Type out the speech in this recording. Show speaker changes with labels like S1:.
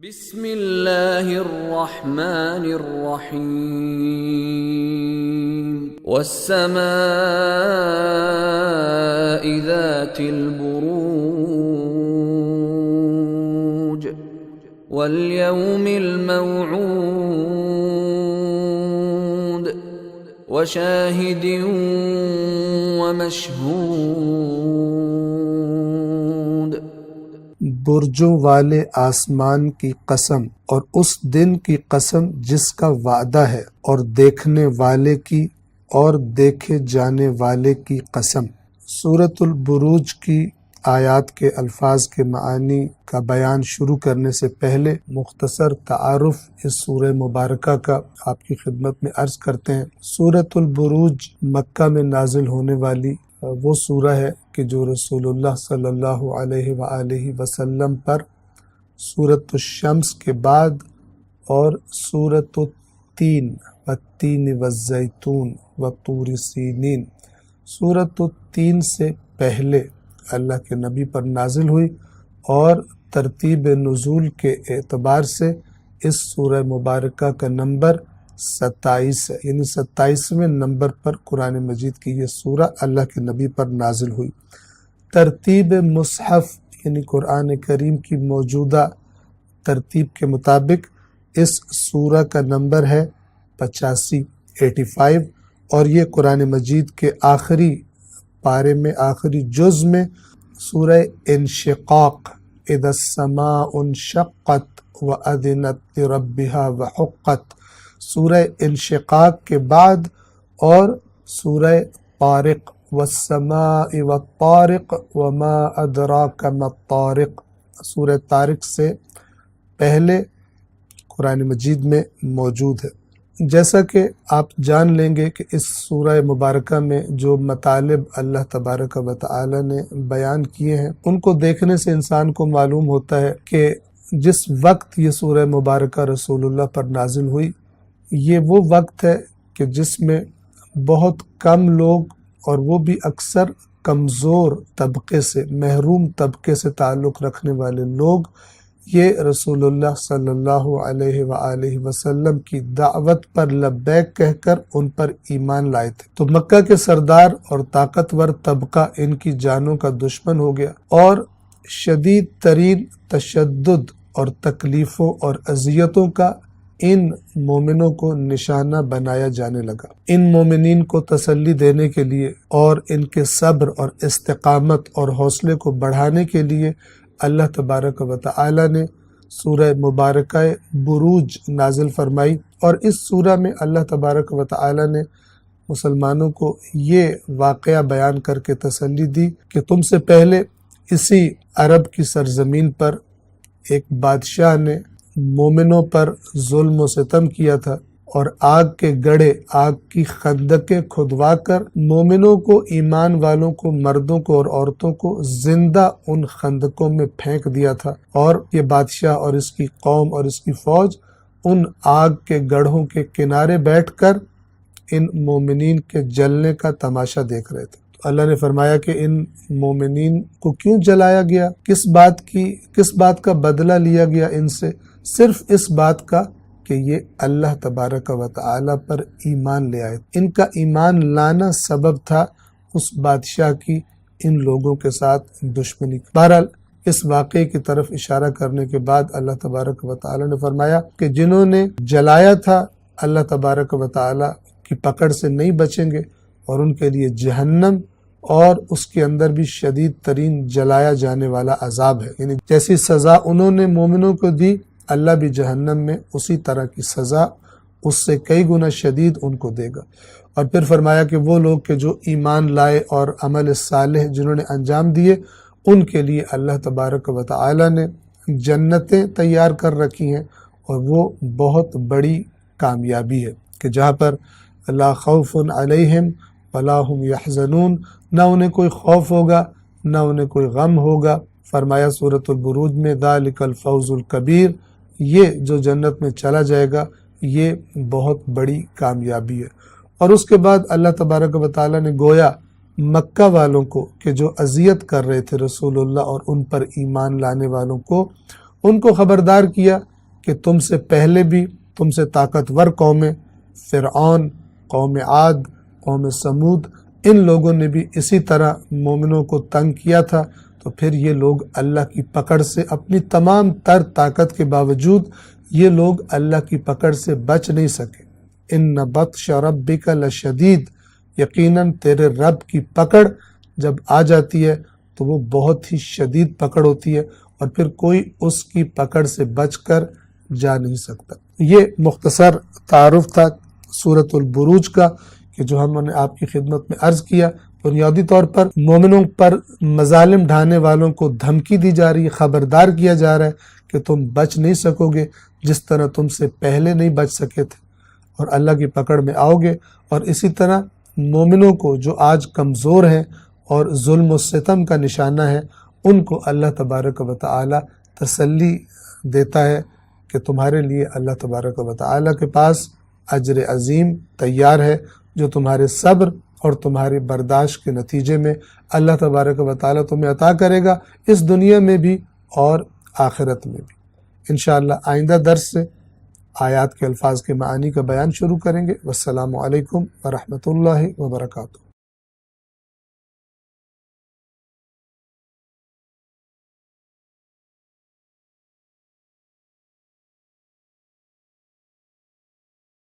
S1: بسم اللہ الرحمن الرحیم والسماء ذات البروج واليوم الموعود وشاہد ومشہود۔
S2: برجوں والے آسمان کی قسم اور اس دن کی قسم جس کا وعدہ ہے، اور دیکھنے والے کی اور دیکھے جانے والے کی قسم۔ سورۃ البروج کی آیات کے الفاظ کے معانی کا بیان شروع کرنے سے پہلے مختصر تعارف اس سورہ مبارکہ کا آپ کی خدمت میں عرض کرتے ہیں۔ سورۃ البروج مکہ میں نازل ہونے والی وہ سورہ ہے کہ جو رسول اللہ صلی اللہ علیہ وآلہ وسلم پر سورۃ الشمس کے بعد اور سورۃ التین والتین والزیتون وطور سینین سورۃ التین سے پہلے اللہ کے نبی پر نازل ہوئی، اور ترتیب نزول کے اعتبار سے اس سورہ مبارکہ کا نمبر 27 ہے، یعنی 27ویں نمبر پر قرآن مجید کی یہ سورہ اللہ کے نبی پر نازل ہوئی۔ ترتیب مصحف یعنی قرآن کریم کی موجودہ ترتیب کے مطابق اس سورہ کا نمبر ہے 85 اور یہ قرآن مجید کے آخری پارے میں آخری جز میں سورہ انشقاق اذا السماء انشقت وأذنت لربها وحقت، سورہ انشقاق کے بعد، اور سورہ طارق والسماء والطارق وما ادراک ما الطارق، سورہ طارق سے پہلے قرآن مجید میں موجود ہے۔ جیسا کہ آپ جان لیں گے کہ اس سورہ مبارکہ میں جو مطالب اللہ تبارک و تعالی نے بیان کیے ہیں، ان کو دیکھنے سے انسان کو معلوم ہوتا ہے کہ جس وقت یہ سورہ مبارکہ رسول اللہ پر نازل ہوئی، یہ وہ وقت ہے کہ جس میں بہت کم لوگ، اور وہ بھی اکثر کمزور طبقے سے، محروم طبقے سے تعلق رکھنے والے لوگ، یہ رسول اللہ صلی اللہ علیہ وآلہ وسلم کی دعوت پر لبیک کہہ کر ان پر ایمان لائے تھے۔ تو مکہ کے سردار اور طاقتور طبقہ ان کی جانوں کا دشمن ہو گیا، اور شدید ترین تشدد اور تکلیفوں اور اذیتوں کا ان مومنوں کو نشانہ بنایا جانے لگا۔ ان مومنین کو تسلی دینے کے لیے اور ان کے صبر اور استقامت اور حوصلے کو بڑھانے کے لیے اللہ تبارک و تعالی نے سورہ مبارکہ بروج نازل فرمائی، اور اس سورہ میں اللہ تبارک و تعالی نے مسلمانوں کو یہ واقعہ بیان کر کے تسلی دی کہ تم سے پہلے اسی عرب کی سرزمین پر ایک بادشاہ نے مومنوں پر ظلم و ستم کیا تھا، اور آگ کے گڑھے، آگ کی خندقیں کھدوا کر مومنوں کو، ایمان والوں کو، مردوں کو اور عورتوں کو زندہ ان خندقوں میں پھینک دیا تھا، اور یہ بادشاہ اور اس کی قوم اور اس کی فوج ان آگ کے گڑھوں کے کنارے بیٹھ کر ان مومنین کے جلنے کا تماشا دیکھ رہے تھے۔ اللہ نے فرمایا کہ ان مومنین کو کیوں جلایا گیا، کس بات کا بدلہ لیا گیا ان سے؟ صرف اس بات کا کہ یہ اللہ تبارک و تعالی پر ایمان لے آئے۔ ان کا ایمان لانا سبب تھا اس بادشاہ کی ان لوگوں کے ساتھ دشمنی۔ بہرحال اس واقعے کی طرف اشارہ کرنے کے بعد اللہ تبارک و تعالی نے فرمایا کہ جنہوں نے جلایا تھا اللہ تبارک و تعالی کی پکڑ سے نہیں بچیں گے، اور ان کے لیے جہنم اور اس کے اندر بھی شدید ترین جلایا جانے والا عذاب ہے۔ یعنی جیسی سزا انہوں نے مومنوں کو دی، اللہ بھی جہنم میں اسی طرح کی سزا اس سے کئی گنا شدید ان کو دے گا۔ اور پھر فرمایا کہ وہ لوگ کہ جو ایمان لائے اور عمل صالح جنہوں نے انجام دیے، ان کے لیے اللہ تبارک و تعالی نے جنتیں تیار کر رکھی ہیں، اور وہ بہت بڑی کامیابی ہے کہ جہاں پر لا خوف علیہم ولا هم یحزنون، نہ انہیں کوئی خوف ہوگا نہ انہیں کوئی غم ہوگا۔ فرمایا سورۃ البروج میں ذالک الفوز الکبیر، یہ جو جنت میں چلا جائے گا یہ بہت بڑی کامیابی ہے۔ اور اس کے بعد اللہ تبارک و تعالی نے گویا مکہ والوں کو کہ جو اذیت کر رہے تھے رسول اللہ اور ان پر ایمان لانے والوں کو، ان کو خبردار کیا کہ تم سے پہلے بھی تم سے طاقتور قومیں، فرعون، قوم عاد، قوم سمود، ان لوگوں نے بھی اسی طرح مومنوں کو تنگ کیا تھا، تو پھر یہ لوگ اللہ کی پکڑ سے اپنی تمام تر طاقت کے باوجود یہ لوگ اللہ کی پکڑ سے بچ نہیں سکے۔ ان بطش ربک لشدید، یقیناً تیرے رب کی پکڑ جب آ جاتی ہے تو وہ بہت ہی شدید پکڑ ہوتی ہے، اور پھر کوئی اس کی پکڑ سے بچ کر جا نہیں سکتا۔ یہ مختصر تعارف تھا سورۃ البروج کا کہ جو ہم نے آپ کی خدمت میں عرض کیا۔ بنیادی طور پر مومنوں پر مظالم ڈھانے والوں کو دھمکی دی جا رہی ہے، خبردار کیا جا رہا ہے کہ تم بچ نہیں سکو گے جس طرح تم سے پہلے نہیں بچ سکے تھے، اور اللہ کی پکڑ میں آؤ گے۔ اور اسی طرح مومنوں کو جو آج کمزور ہیں اور ظلم و ستم کا نشانہ ہے، ان کو اللہ تبارک و تعالی تسلی دیتا ہے کہ تمہارے لیے اللہ تبارک و تعالی کے پاس اجر عظیم تیار ہے، جو تمہارے صبر اور تمہاری برداشت کے نتیجے میں اللہ تبارک و تعالی تمہیں عطا کرے گا، اس دنیا میں بھی اور آخرت میں بھی۔ انشاءاللہ آئندہ درس سے آیات کے الفاظ کے معانی کا بیان شروع کریں گے۔ والسلام علیکم ورحمۃ اللہ وبرکاتہ۔